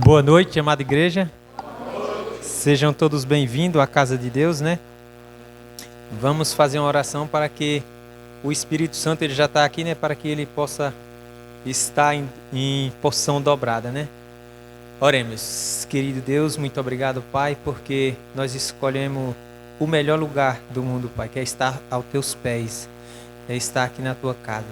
Boa noite, amada igreja. Sejam todos bem-vindos à casa de Deus, né? Vamos fazer uma oração para que o Espírito Santo, ele já está aqui, né? Para que ele possa estar em porção dobrada, né? Oremos. Querido Deus, muito obrigado, Pai, porque nós escolhemos o melhor lugar do mundo, Pai, que é estar aos teus pés, é estar aqui na tua casa.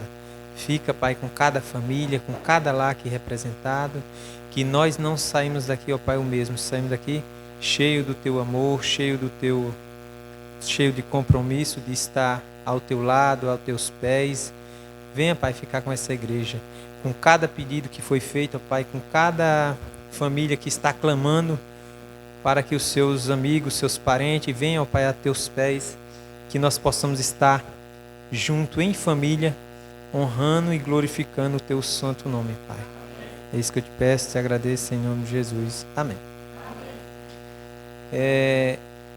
Fica, Pai, com cada família, com cada lar aqui representado, que nós não saímos daqui, ó Pai, o mesmo, saímos daqui cheio do teu amor, cheio de compromisso de estar ao teu lado, aos teus pés. Venha, Pai, ficar com essa igreja, com cada pedido que foi feito, ó Pai, com cada família que está clamando para que os seus amigos, seus parentes venham, ó Pai, a teus pés, que nós possamos estar junto em família, honrando e glorificando o teu santo nome, Pai. É isso que eu te peço, te agradeço em nome de Jesus. Amém.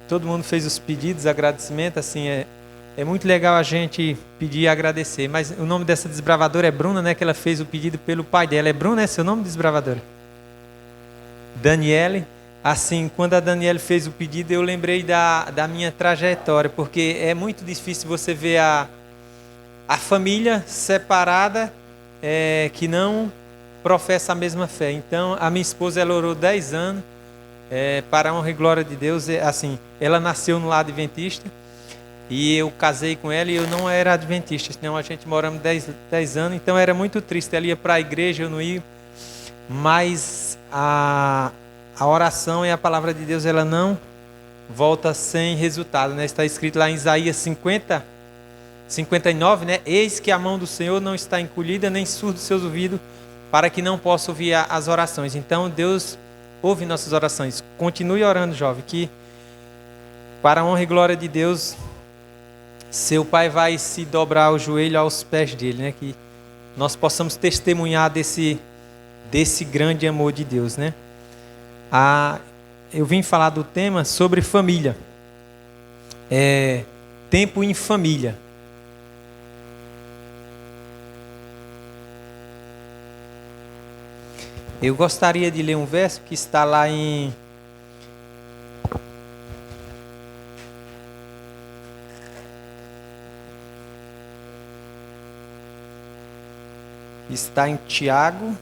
Todo mundo fez os pedidos, agradecimento, assim, é muito legal a gente pedir e agradecer, mas o nome dessa desbravadora é Bruna, né, que ela fez o pedido pelo pai dela. É Bruna, é seu nome, desbravadora? Daniele. Assim, quando a Daniele fez o pedido, eu lembrei da minha trajetória, porque é muito difícil você ver a família separada, que não professa a mesma fé. Então, a minha esposa, ela orou 10 anos, para a honra e glória de Deus. Assim, ela nasceu no lar adventista, e eu casei com ela e eu não era adventista, senão a gente moramos 10 anos, então era muito triste. Ela ia para a igreja, eu não ia, mas a oração e a palavra de Deus, ela não volta sem resultado, né? Está escrito lá em Isaías 59, né? Eis que a mão do Senhor não está encolhida, nem surdo seus ouvidos, para que não possa ouvir as orações. Então Deus ouve nossas orações. Continue orando, jovem, que para a honra e glória de Deus, seu pai vai se dobrar o joelho aos pés dele, né? Que nós possamos testemunhar desse grande amor de Deus, né? Eu vim falar do tema sobre família. Tempo em família. Eu gostaria de ler um verso que está lá em Tiago.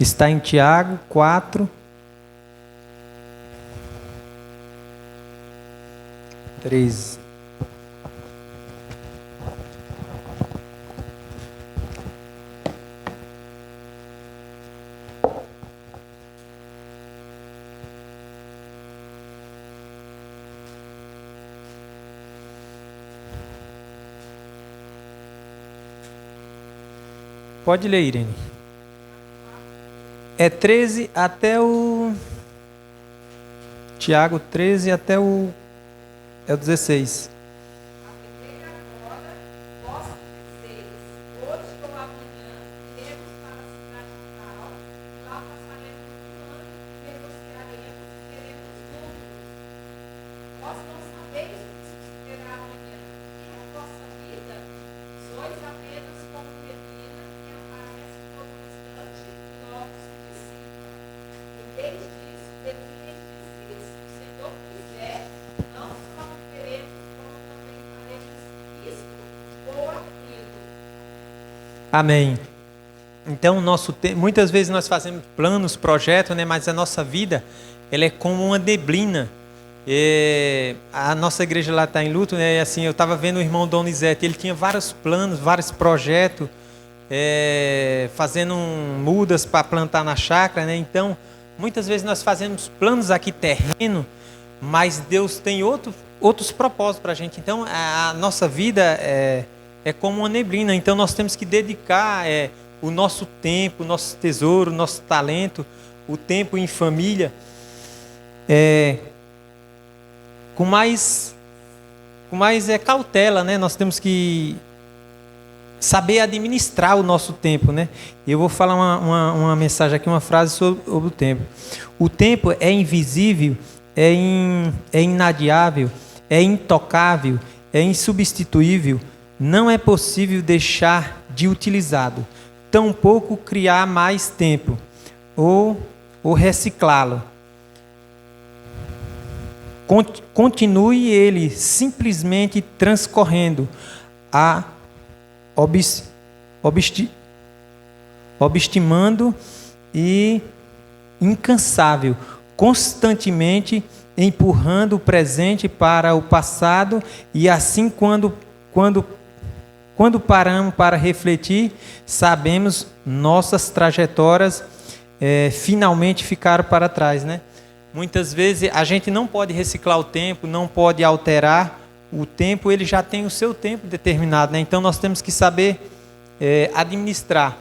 Está em Tiago 4, 13. Pode ler, Irene. É 13 até o... Tiago 13 até o... É o 16. Amém. Então, muitas vezes nós fazemos planos, projetos, né? Mas a nossa vida, ela é como uma neblina. A nossa igreja lá está em luto, né? E assim, eu estava vendo o irmão Donizete, ele tinha vários planos, vários projetos, fazendo mudas para plantar na chácara, né? Então, muitas vezes nós fazemos planos aqui terreno, mas Deus tem outros propósitos para a gente. Então, a nossa vida é como uma neblina, então nós temos que dedicar o nosso tempo, o nosso tesouro, o nosso talento, o tempo em família, com mais cautela, né? Nós temos que saber administrar o nosso tempo, né? Eu vou falar uma mensagem aqui, uma frase sobre o tempo. O tempo é invisível, é inadiável, é intocável, é insubstituível, não é possível deixar de utilizá-lo, tampouco criar mais tempo ou reciclá-lo. Continue ele simplesmente transcorrendo obstinando e incansável, constantemente empurrando o presente para o passado, e assim quando paramos para refletir, sabemos nossas trajetórias finalmente ficaram para trás, né? Muitas vezes a gente não pode reciclar o tempo, não pode alterar o tempo, ele já tem o seu tempo determinado, né? Então nós temos que saber administrar.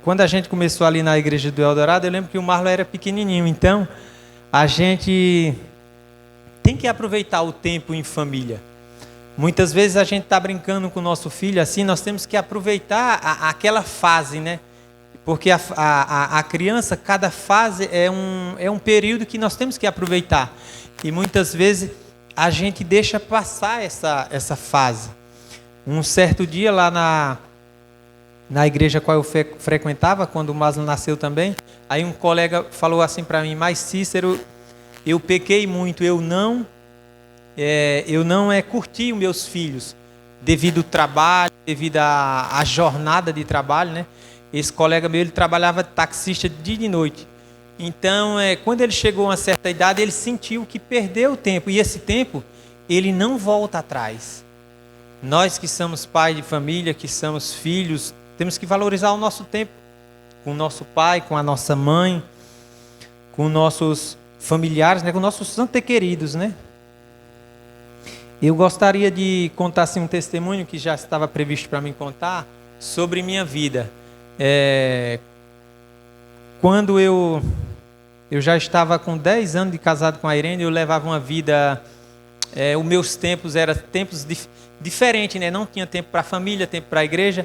Quando a gente começou ali na igreja do Eldorado, eu lembro que o Marlon era pequenininho, então a gente tem que aproveitar o tempo em família. Muitas vezes a gente está brincando com o nosso filho, assim, nós temos que aproveitar aquela fase, né? Porque a criança, cada fase é um período que nós temos que aproveitar. E muitas vezes a gente deixa passar essa fase. Um certo dia lá na igreja qual eu frequentava, quando o Maslo nasceu também, aí um colega falou assim para mim: mas Cícero, eu pequei muito, eu não curti os meus filhos, devido ao trabalho, devido à jornada de trabalho, né? Esse colega meu, ele trabalhava de taxista de dia e de noite. Então, quando ele chegou a uma certa idade, ele sentiu que perdeu o tempo. E esse tempo, ele não volta atrás. Nós que somos pais de família, que somos filhos, temos que valorizar o nosso tempo. Com o nosso pai, com a nossa mãe, com nossos familiares, né? Com nossos antequeridos, né? Eu gostaria de contar assim, um testemunho que já estava previsto para mim contar sobre minha vida. Quando eu já estava com 10 anos de casado com a Irene, eu levava uma vida, os meus tempos eram tempos diferentes, né? Não tinha tempo para a família, tempo para a igreja,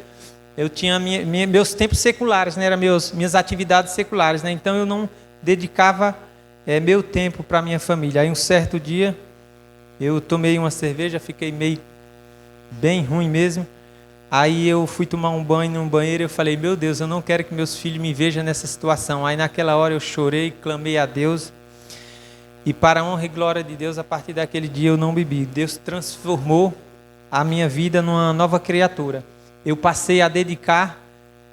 eu tinha meus tempos seculares, né? Eram minhas atividades seculares, né? Então eu não dedicava meu tempo para a minha família. Aí um certo dia, eu tomei uma cerveja, fiquei bem ruim mesmo. Aí eu fui tomar um banho num banheiro e eu falei: meu Deus, eu não quero que meus filhos me vejam nessa situação. Aí naquela hora eu chorei, clamei a Deus. E para a honra e glória de Deus, a partir daquele dia eu não bebi. Deus transformou a minha vida numa nova criatura. Eu passei a dedicar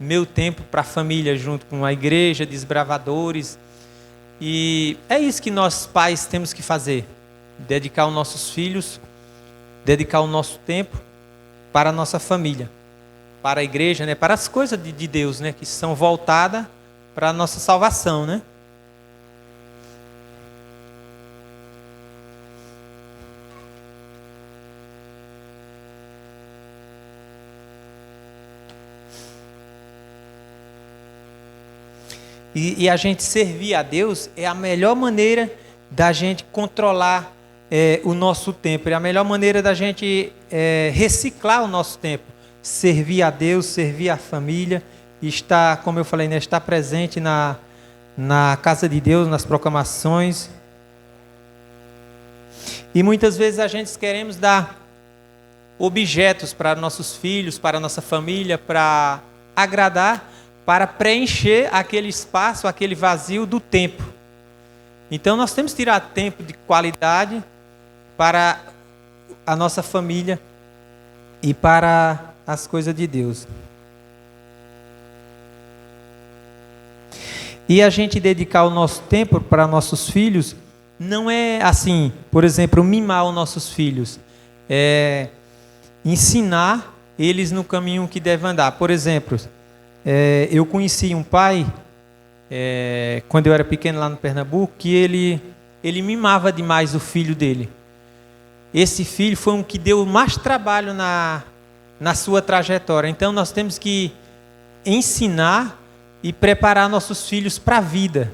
meu tempo para a família, junto com a igreja, desbravadores. E é isso que nós pais temos que fazer. Dedicar os nossos filhos, dedicar o nosso tempo para a nossa família, para a igreja, né? Para as coisas de Deus, né? Que são voltadas para a nossa salvação, né? E a gente servir a Deus é a melhor maneira da gente controlar o nosso tempo, é a melhor maneira da gente reciclar o nosso tempo, servir a Deus, servir a família, estar, como eu falei, né, estar presente na casa de Deus, nas proclamações. E muitas vezes a gente queremos dar objetos para nossos filhos, para a nossa família, para agradar, para preencher aquele espaço, aquele vazio do tempo. Então nós temos que tirar tempo de qualidade para a nossa família e para as coisas de Deus. E a gente dedicar o nosso tempo para nossos filhos não é assim, por exemplo, mimar os nossos filhos. É ensinar eles no caminho que devem andar. Por exemplo, eu conheci um pai, quando eu era pequeno lá no Pernambuco, que ele mimava demais o filho dele. Esse filho foi um que deu mais trabalho na sua trajetória. Então nós temos que ensinar e preparar nossos filhos para a vida.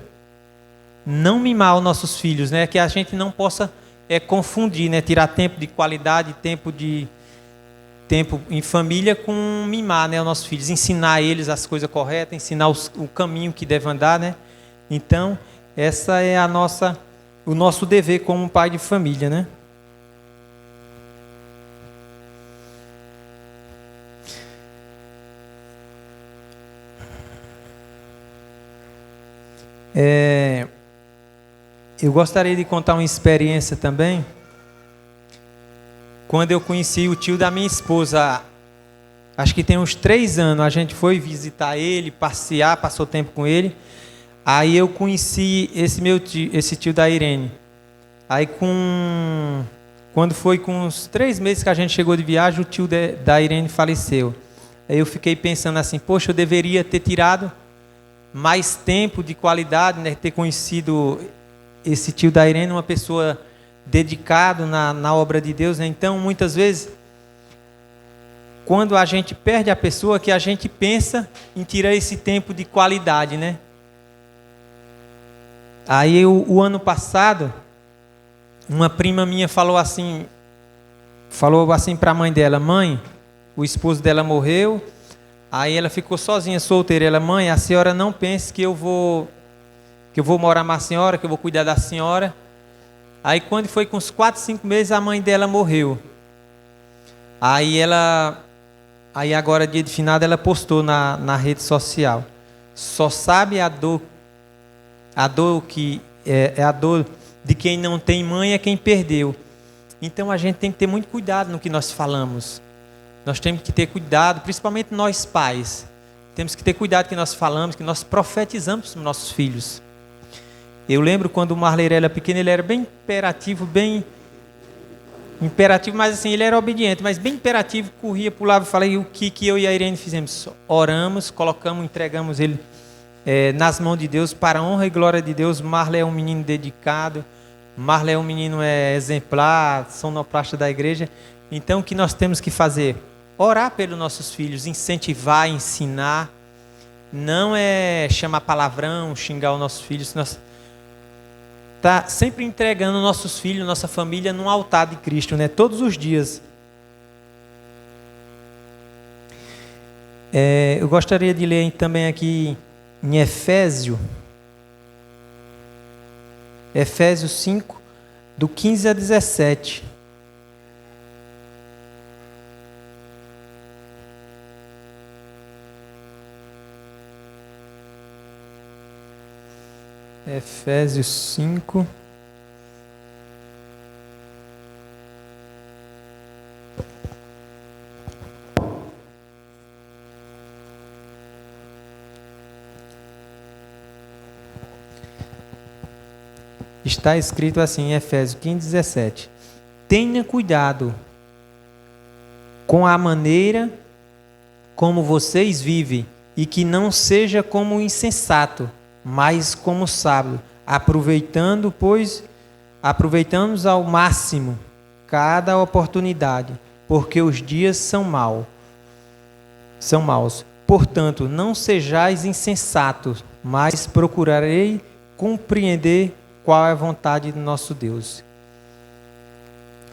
Não mimar os nossos filhos, né? Que a gente não possa confundir, né? Tirar tempo de qualidade, tempo em família com mimar, né, os nossos filhos, ensinar eles as coisas corretas, ensinar o caminho que devem andar, né? Então, essa é o nosso dever como pai de família, né? Eu gostaria de contar uma experiência também. Quando eu conheci o tio da minha esposa, acho que tem uns 3 anos, a gente foi visitar ele, passear, passou tempo com ele. Aí eu conheci esse tio da Irene. Aí quando foi com uns 3 meses que a gente chegou de viagem, o tio da Irene faleceu. Aí eu fiquei pensando assim, poxa, eu deveria ter tirado mais tempo de qualidade, né? Ter conhecido esse tio da Irene, uma pessoa dedicada na obra de Deus, né? Então, muitas vezes, quando a gente perde a pessoa, que a gente pensa em tirar esse tempo de qualidade, né? Aí, o ano passado, uma prima minha falou assim para a mãe dela: mãe, o esposo dela morreu. Aí ela ficou sozinha, solteira. Ela: mãe, a senhora não pense que eu vou morar com a senhora, que eu vou cuidar da senhora. Aí quando foi com uns 4, 5 meses, a mãe dela morreu. Aí agora, dia de finado, ela postou na rede social: só sabe a dor que é a dor de quem não tem mãe, é quem perdeu. Então a gente tem que ter muito cuidado no que nós falamos. Nós temos que ter cuidado, principalmente nós pais. Temos que ter cuidado que nós falamos, que nós profetizamos para os nossos filhos. Eu lembro quando o Marley era pequeno, ele era bem imperativo, mas assim, ele era obediente, mas bem imperativo, corria, pulava. Falei o que eu e a Irene fizemos: oramos, entregamos ele nas mãos de Deus, para a honra e glória de Deus. Marley é um menino dedicado, Marley é um menino exemplar, sonoplasta da igreja. Então o que nós temos que fazer? Orar pelos nossos filhos, incentivar, ensinar. Não é chamar palavrão, xingar os nossos filhos. Nós tá sempre entregando nossos filhos, nossa família, num altar de Cristo, né? Todos os dias. Eu gostaria de ler também aqui em Efésios 5, do 15 a 17. Efésios 5. Está escrito assim em Efésios 15, 17. Tenha cuidado com a maneira como vocês vivem, e que não seja como insensato, mas como sábio, aproveitamos ao máximo cada oportunidade, porque os dias são maus. Portanto, não sejais insensatos, mas procurarei compreender qual é a vontade do nosso Deus.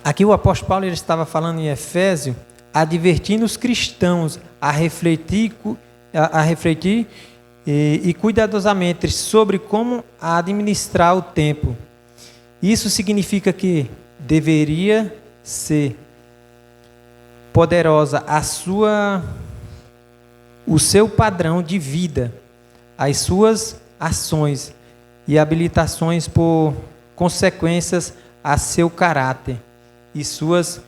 Aqui o apóstolo Paulo ele estava falando em Efésio, advertindo os cristãos a refletir e cuidadosamente sobre como administrar o tempo. Isso significa que deveria ser poderosa o seu padrão de vida, as suas ações e habilitações por consequências a seu caráter e suas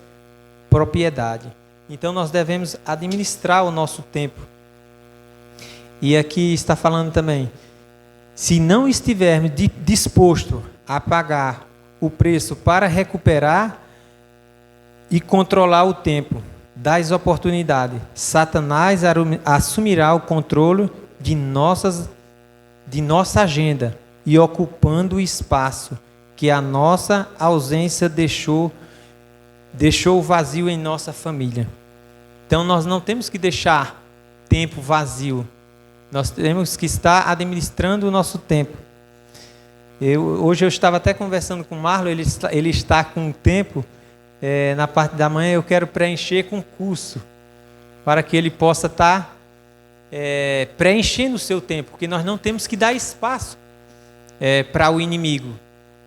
propriedades. Então nós devemos administrar o nosso tempo. E aqui está falando também: se não estivermos dispostos a pagar o preço para recuperar e controlar o tempo das oportunidades, Satanás assumirá o controle de nossa agenda e ocupando o espaço que a nossa ausência deixou vazio em nossa família. Então nós não temos que deixar tempo vazio. Nós temos que estar administrando o nosso tempo. Hoje eu estava até conversando com o Marlon, ele está com tempo, na parte da manhã eu quero preencher com curso, para que ele possa estar preenchendo o seu tempo, porque nós não temos que dar espaço para o inimigo.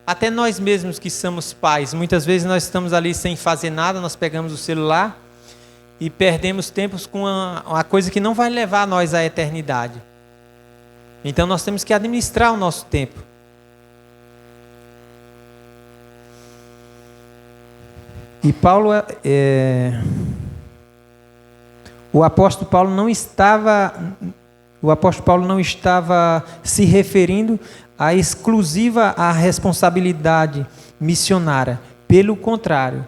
Até nós mesmos que somos pais, muitas vezes nós estamos ali sem fazer nada, nós pegamos o celular e perdemos tempos com uma coisa que não vai levar nós à eternidade. Então nós temos que administrar o nosso tempo. E o apóstolo Paulo não estava se referindo à exclusiva à responsabilidade missionária. Pelo contrário,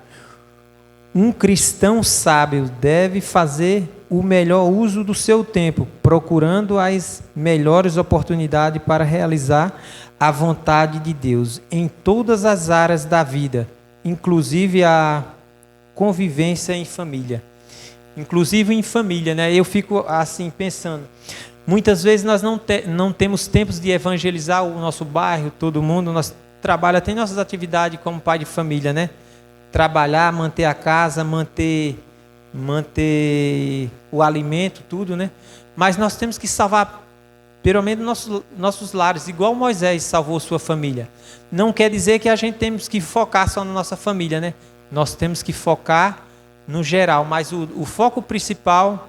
um cristão sábio deve fazer o melhor uso do seu tempo, procurando as melhores oportunidades para realizar a vontade de Deus em todas as áreas da vida, inclusive a convivência em família. Inclusive em família, né? Eu fico assim pensando, muitas vezes nós não temos tempos de evangelizar o nosso bairro, todo mundo, nós trabalhamos, tem nossas atividades como pai de família, né? Trabalhar, manter a casa, manter o alimento, tudo, né? Mas nós temos que salvar pelo menos nossos lares, igual Moisés salvou sua família. Não quer dizer que a gente temos que focar só na nossa família, né? Nós temos que focar no geral, mas o foco principal,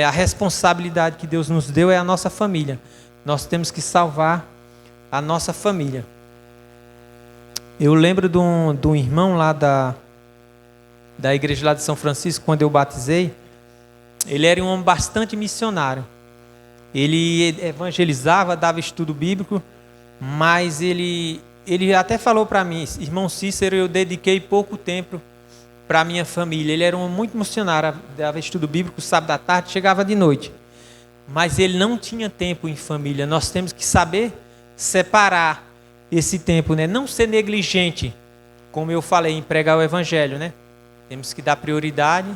a responsabilidade que Deus nos deu é a nossa família. Nós temos que salvar a nossa família. Eu lembro de um irmão lá da igreja lá de São Francisco, quando eu batizei. Ele era um homem bastante missionário. Ele evangelizava, dava estudo bíblico, mas ele até falou para mim, irmão Cícero, eu dediquei pouco tempo para a minha família. Ele era um muito missionário, dava estudo bíblico sábado à tarde, chegava de noite. Mas ele não tinha tempo em família. Nós temos que saber separar esse tempo, né? Não ser negligente, como eu falei, em pregar o evangelho, né? Temos que dar prioridade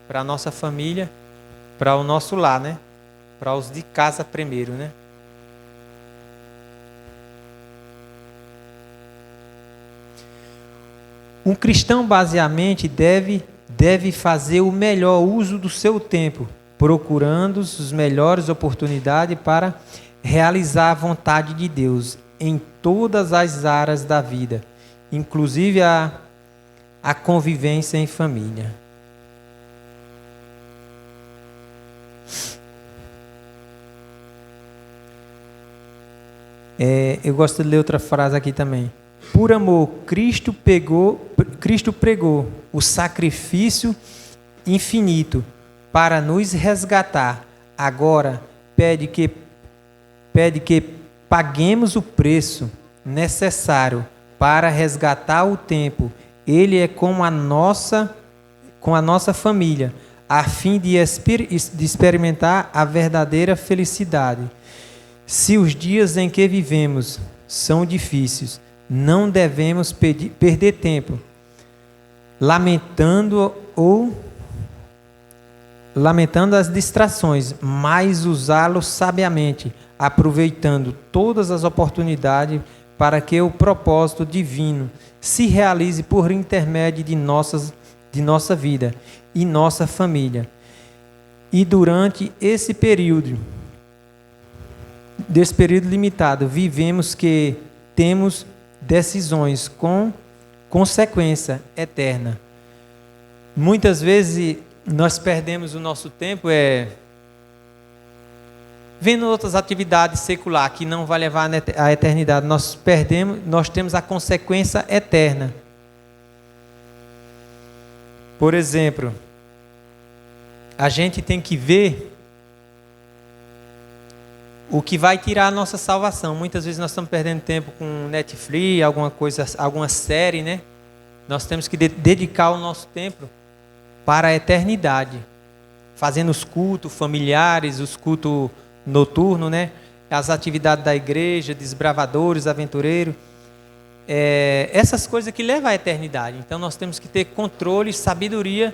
para a nossa família, para o nosso lar, né? Para os de casa primeiro, né? Um cristão, basicamente, deve fazer o melhor uso do seu tempo, procurando as melhores oportunidades para realizar a vontade de Deus em todas as áreas da vida, inclusive a convivência em família. Eu gosto de ler outra frase aqui também. Por amor, Cristo pregou o sacrifício infinito para nos resgatar. Agora pede que paguemos o preço necessário para resgatar o tempo. Ele é com a nossa família, a fim de experimentar a verdadeira felicidade. Se os dias em que vivemos são difíceis, não devemos perder tempo lamentando as distrações, mas usá-los sabiamente, aproveitando todas as oportunidades para que o propósito divino se realize por intermédio de nossa vida e nossa família. E durante esse período limitado, vivemos que temos decisões com consequência eterna. Muitas vezes nós perdemos o nosso tempo vendo outras atividades seculares que não vai levar à eternidade. Nós temos a consequência eterna. Por exemplo, a gente tem que ver o que vai tirar a nossa salvação. Muitas vezes nós estamos perdendo tempo com Netflix, alguma série, né? Nós temos que dedicar o nosso tempo para a eternidade, fazendo os cultos familiares, os cultos noturnos, né? As atividades da igreja, desbravadores, aventureiros, essas coisas que levam à eternidade. Então nós temos que ter controle e sabedoria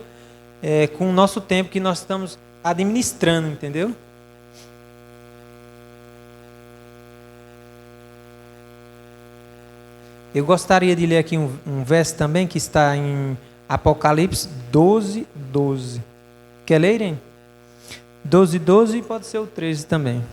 com o nosso tempo que nós estamos administrando, entendeu? Eu gostaria de ler aqui um verso também que está em Apocalipse 12, 12. Quer ler, Irene? 12, 12 e pode ser o 13 também.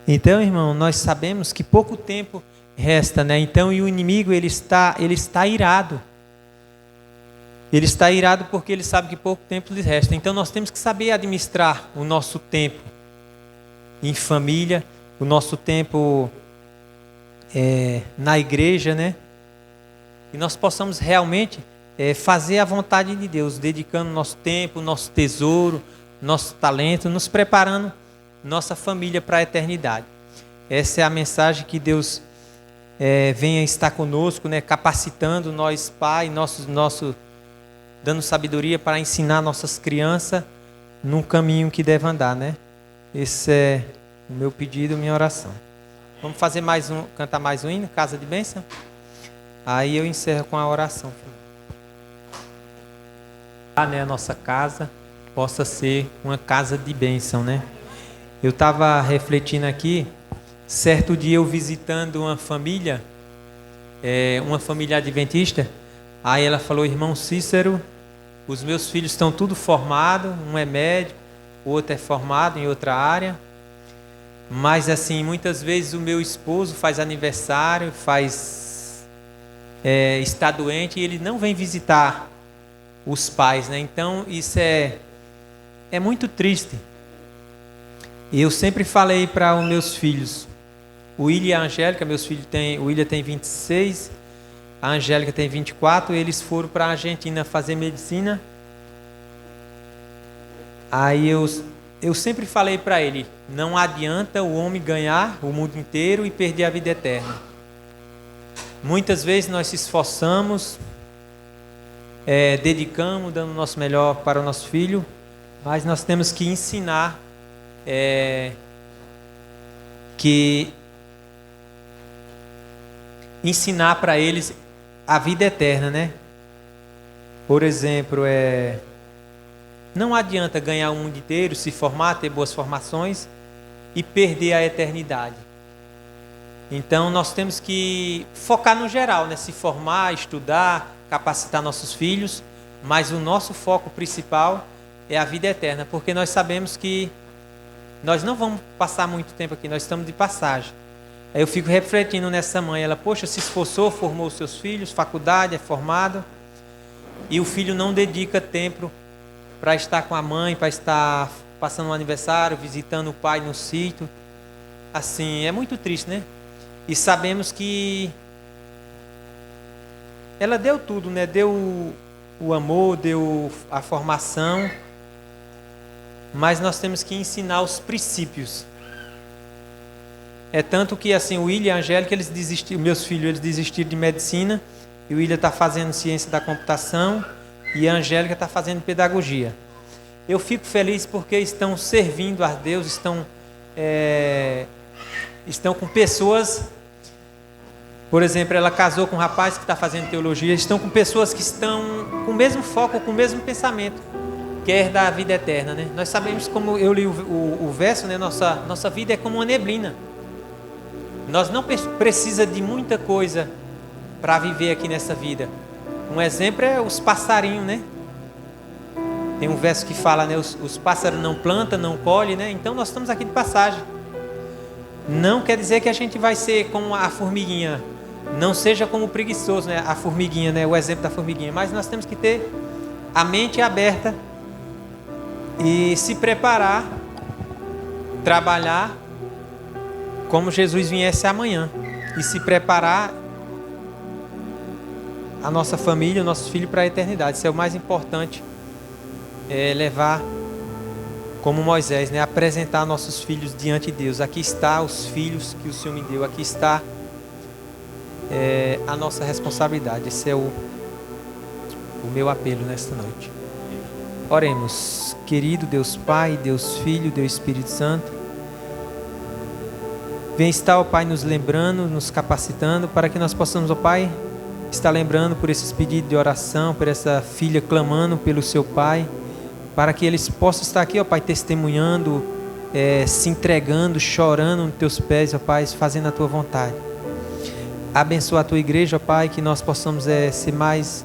Então, irmão, nós sabemos que pouco tempo resta, né? Então, e o inimigo, ele está irado. Ele está irado porque ele sabe que pouco tempo lhe resta. Então, nós temos que saber administrar o nosso tempo em família, o nosso tempo na igreja, né? E nós possamos realmente fazer a vontade de Deus, dedicando nosso tempo, nosso tesouro, nosso talento, nos preparando nossa família para a eternidade. Essa é a mensagem que Deus venha estar conosco, né? Capacitando nós, Pai, dando sabedoria para ensinar nossas crianças num caminho que deve andar, né? Esse é o meu pedido, minha oração. Vamos fazer cantar mais um hino, Casa de Bênção? Aí eu encerro com a oração. A nossa casa possa ser uma casa de bênção, né? Eu estava refletindo aqui, certo dia eu visitando uma família adventista, aí ela falou: irmão Cícero, os meus filhos estão tudo formados, um é médico, o outro é formado em outra área, mas assim, muitas vezes o meu esposo faz aniversário, está doente e ele não vem visitar os pais, né? Então isso é muito triste. Eu sempre falei para os meus filhos, o William e a Angélica, o William tem 26, a Angélica tem 24, eles foram para a Argentina fazer medicina. Aí eu sempre falei para ele, não adianta o homem ganhar o mundo inteiro e perder a vida eterna. Muitas vezes nós se esforçamos, dedicamos, dando o nosso melhor para o nosso filho, mas nós temos que ensinar para eles a vida eterna, né? Por exemplo, não adianta ganhar o mundo inteiro, se formar, ter boas formações e perder a eternidade. Então nós temos que focar no geral, né? Se formar, estudar, capacitar nossos filhos, mas o nosso foco principal é a vida eterna, porque nós sabemos que nós não vamos passar muito tempo aqui, nós estamos de passagem. Aí eu fico refletindo nessa mãe, ela, poxa, se esforçou, formou seus filhos, faculdade, é formado, e o filho não dedica tempo para estar com a mãe, para estar passando um aniversário, visitando o pai no sítio. Assim, é muito triste, né? E sabemos que ela deu tudo, né? Deu o amor, deu a formação, mas nós temos que ensinar os princípios. É tanto que assim, o William e a Angélica, meus filhos, eles desistiram de medicina, e o William está fazendo ciência da computação e a Angélica está fazendo pedagogia. Eu fico feliz porque estão servindo a Deus, estão com pessoas. Por exemplo, ela casou com um rapaz que está fazendo teologia, estão com pessoas que estão com o mesmo foco, com o mesmo pensamento, que é da vida eterna, né? Nós sabemos, como eu li o verso, né? Nossa vida é como uma neblina. Nós não precisamos de muita coisa para viver aqui nessa vida. Um exemplo é os passarinhos, né? Tem um verso que fala, né? Os pássaros não plantam, não colhem, né? Então nós estamos aqui de passagem. Não quer dizer que a gente vai ser como a formiguinha. Não seja como o preguiçoso, né? A formiguinha, né? O exemplo da formiguinha. Mas nós temos que ter a mente aberta e se preparar, trabalhar como Jesus viesse amanhã. E se preparar a nossa família, o nosso filho para a eternidade. Isso é o mais importante. Levar como Moisés, né? Apresentar nossos filhos diante de Deus. Aqui está os filhos que o Senhor me deu. Aqui está a nossa responsabilidade. Esse é o meu apelo nesta noite. Oremos. Querido Deus Pai, Deus Filho, Deus Espírito Santo, vem estar, ó Pai, nos lembrando, nos capacitando para que nós possamos, ó Pai, estar lembrando por esses pedidos de oração, por essa filha clamando pelo seu Pai, para que eles possam estar aqui, ó Pai, testemunhando, se entregando, chorando nos teus pés, ó Pai, fazendo a tua vontade. Abençoa a tua igreja, ó Pai, que nós possamos ser mais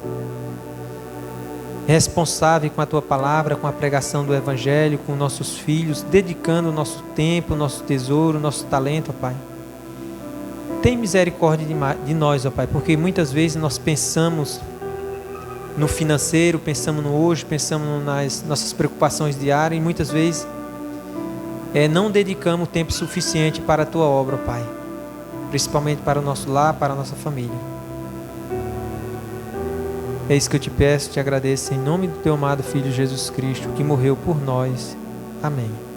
responsável com a Tua palavra, com a pregação do Evangelho, com nossos filhos, dedicando o nosso tempo, o nosso tesouro, o nosso talento, ó Pai. Tem misericórdia de nós, ó Pai, porque muitas vezes nós pensamos no financeiro, pensamos no hoje, pensamos nas nossas preocupações diárias e muitas vezes não dedicamos tempo suficiente para a Tua obra, ó Pai, principalmente para o nosso lar, para a nossa família. É isso que eu te peço, te agradeço em nome do Teu amado Filho Jesus Cristo, que morreu por nós. Amém.